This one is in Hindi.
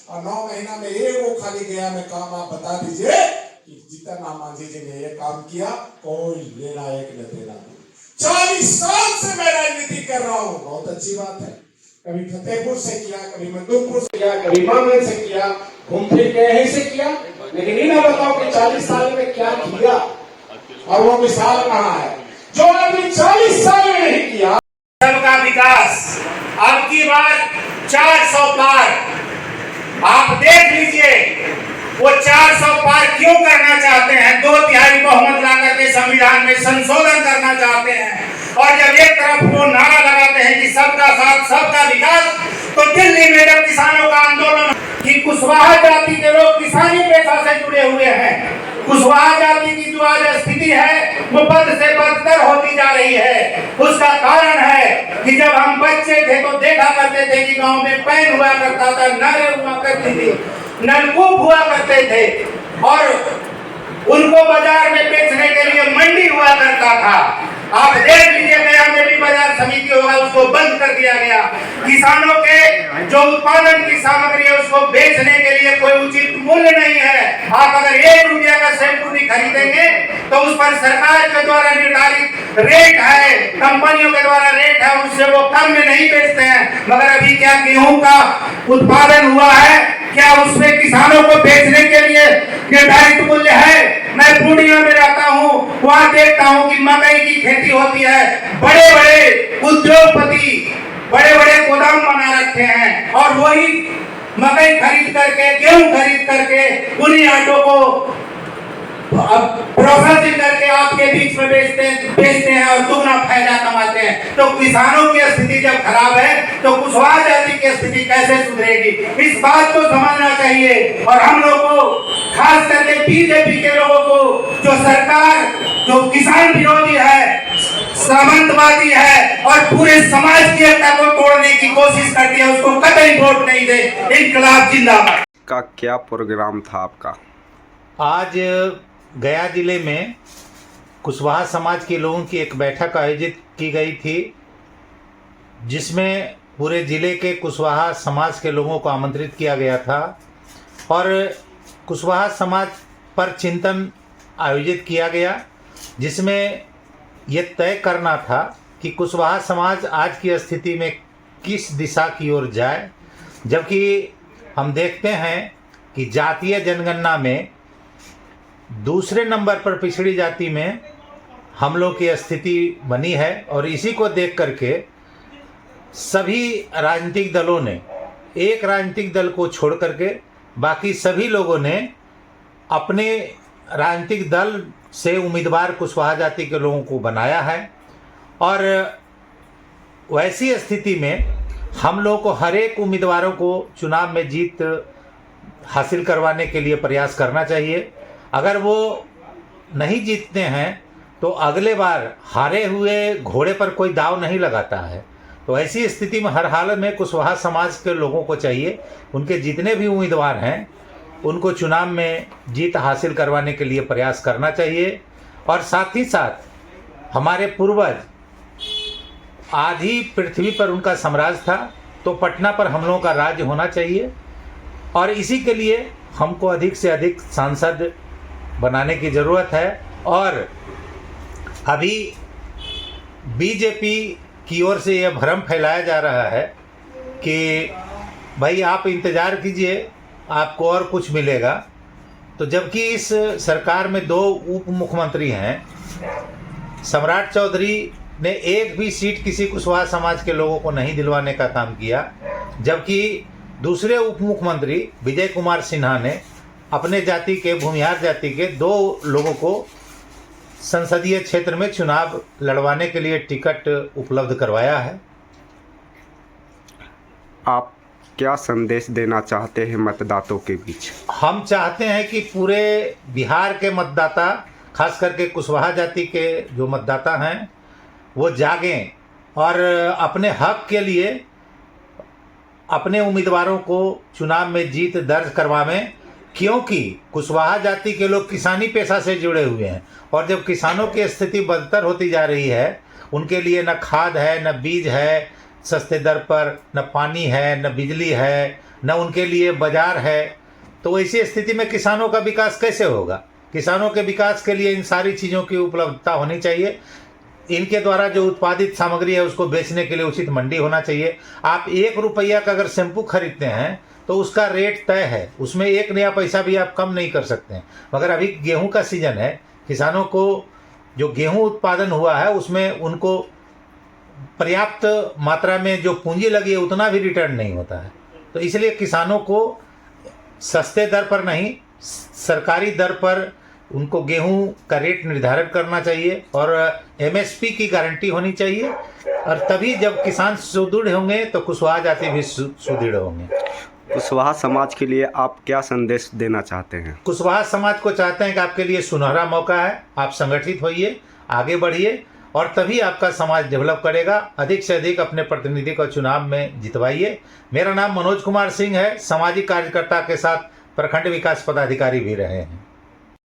और 9 महीना में एक वो खाली गया में काम आप बता दीजिए कि जितना मांझी जी ने ये काम किया कोई लेना एक न देना। 40 साल से मैं राजनीति कर रहा हूँ, बहुत अच्छी बात है। कभी फतेहपुर से किया, कभी मधुपुर से किया, कभी मांगल से किया, घूम फिर के यहीं से किया, लेकिन इन्हें बताओ कि 40 साल में क्या किया। और वो मिसाल कहाँ है जो आदमी 40 साल में नहीं किया। सबका विकास अब की बार 400 पार, आप देख लीजिए वो 400 पार क्यों करना चाहते हैं। 2/3 बहुमत ला करके संविधान में संशोधन करना चाहते हैं। और जब एक तरफ वो नारा लगाते हैं कि सबका साथ सबका विकास, तो दिल्ली में जब किसानों का आंदोलन कि कुशवाहा जाति के लोग किसानी पेशा से जुड़े हुए हैं, कुशवाहा जाति की जो आज स्थिति है वो बद से बदतर होती जा रही है। उसका कारण है कि जब हम बच्चे थे तो देखा करते थे कि गांव में पैन हुआ करता था, नहरें हुआ करती थी, नलकूप हुआ करते थे और उनको बाजार में बेचने के लिए मंडी हुआ करता था। आप देख लीजिए गया में भी बाजार समिति होगा, उसको बंद कर दिया गया। किसानों के जो उत्पादन की सामग्री है उसको बेचने के लिए कोई उचित मूल्य नहीं है। आप अगर 1 रुपया का शैम्पू भी खरीदेंगे तो उस पर सरकार के द्वारा निर्धारित रेट है, कंपनियों के द्वारा रेट है, उससे वो कम में नहीं बेचते हैं। मगर अभी क्या गेहूं का उत्पादन हुआ है, क्या उसमें किसानों को बेचने के लिए निर्धारित मूल्य है। मैं पूर्णिया में रहता हूँ, वहाँ देखता हूँ कि मकई की खेती होती है, बड़े बड़े उद्योगपति बड़े बड़े गोदाम बना रखे हैं और वही मकई खरीद करके, गेहूं खरीद करके उन्हीं आटों को प्रोसेसिंग करके आपके बीच में बेचते हैं और दुगना फायदा कमाते हैं। तो किसानों की स्थिति जब खराब है तो कुशवाहा जाति की स्थिति कैसे सुधरेगी, इस बात को समझना चाहिए। और हम लोग को खास करके बीजेपी के लोगों को, जो सरकार जो किसान विरोधी है, सामंतवादी है और पूरे समाज की एकता को तोड़ने की कोशिश करती है, उसको कतई वोट नहीं दे। इनकलाब जिंदाबाद। का क्या प्रोग्राम था आपका? आज गया जिले में कुशवाहा समाज के लोगों की एक बैठक आयोजित की गई थी, जिसमें पूरे ज़िले के कुशवाहा समाज के लोगों को आमंत्रित किया गया था और कुशवाहा समाज पर चिंतन आयोजित किया गया, जिसमें यह तय करना था कि कुशवाहा समाज आज की स्थिति में किस दिशा की ओर जाए। जबकि हम देखते हैं कि जातीय जनगणना में दूसरे नंबर पर पिछड़ी जाति में हम लोग की स्थिति बनी है और इसी को देख करके सभी राजनीतिक दलों ने, एक राजनीतिक दल को छोड़ करके बाकी सभी लोगों ने अपने राजनीतिक दल से उम्मीदवार कुशवाहा जाति के लोगों को बनाया है। और वैसी स्थिति में हम लोग को हर एक उम्मीदवारों को चुनाव में जीत हासिल करवाने के लिए प्रयास करना चाहिए। अगर वो नहीं जीतते हैं तो अगले बार हारे हुए घोड़े पर कोई दाव नहीं लगाता है। तो ऐसी स्थिति में हर हाल में कुशवाहा समाज के लोगों को चाहिए, उनके जितने भी उम्मीदवार हैं उनको चुनाव में जीत हासिल करवाने के लिए प्रयास करना चाहिए। और साथ ही साथ हमारे पूर्वज आधी पृथ्वी पर उनका साम्राज्य था, तो पटना पर हम लोगों का राज्य होना चाहिए और इसी के लिए हमको अधिक से अधिक सांसद बनाने की ज़रूरत है। और अभी बीजेपी की ओर से यह भ्रम फैलाया जा रहा है कि भाई आप इंतज़ार कीजिए, आपको और कुछ मिलेगा। तो जबकि इस सरकार में 2 उप मुख्यमंत्री हैं, सम्राट चौधरी ने एक भी सीट किसी कुशवाहा समाज के लोगों को नहीं दिलवाने का काम किया, जबकि दूसरे उप मुख्यमंत्री विजय कुमार सिन्हा ने अपने जाति के, भूमिहार जाति के 2 लोगों को संसदीय क्षेत्र में चुनाव लड़वाने के लिए टिकट उपलब्ध करवाया है। आप क्या संदेश देना चाहते हैं मतदाताओं के बीच? हम चाहते हैं कि पूरे बिहार के मतदाता, खास करके कुशवाहा जाति के जो मतदाता हैं, वो जागें और अपने हक के लिए अपने उम्मीदवारों को चुनाव में जीत दर्ज करवावें। क्योंकि कुशवाहा जाति के लोग किसानी पेशा से जुड़े हुए हैं और जब किसानों की स्थिति बदतर होती जा रही है, उनके लिए न खाद है, न बीज है सस्ते दर पर, न पानी है, न बिजली है, न उनके लिए बाजार है, तो ऐसी स्थिति में किसानों का विकास कैसे होगा? किसानों के विकास के लिए इन सारी चीज़ों की उपलब्धता होनी चाहिए। इनके द्वारा जो उत्पादित सामग्री है उसको बेचने के लिए उचित मंडी होना चाहिए। आप 1 रुपया का अगर शैम्पू खरीदते हैं तो उसका रेट तय है, उसमें 1 नया पैसा भी आप कम नहीं कर सकते हैं। मगर अभी गेहूं का सीजन है, किसानों को जो गेहूं उत्पादन हुआ है उसमें उनको पर्याप्त मात्रा में जो पूंजी लगी है उतना भी रिटर्न नहीं होता है। तो इसलिए किसानों को सस्ते दर पर नहीं, सरकारी दर पर उनको गेहूं का रेट निर्धारित करना चाहिए और एमएसपी की गारंटी होनी चाहिए। और तभी जब किसान सुदृढ़ होंगे तो कुशवाहा जाति भी सुदृढ़ होंगे। कुशवाहा समाज के लिए आप क्या संदेश देना चाहते हैं? कुशवाहा समाज को चाहते हैं कि आपके लिए सुनहरा मौका है, आप संगठित होइए, आगे बढ़िए और तभी आपका समाज डेवलप करेगा। अधिक से अधिक अपने प्रतिनिधि को चुनाव में जितवाइए। मेरा नाम मनोज कुमार सिंह है, सामाजिक कार्यकर्ता के साथ प्रखंड विकास पदाधिकारी भी रहे हैं।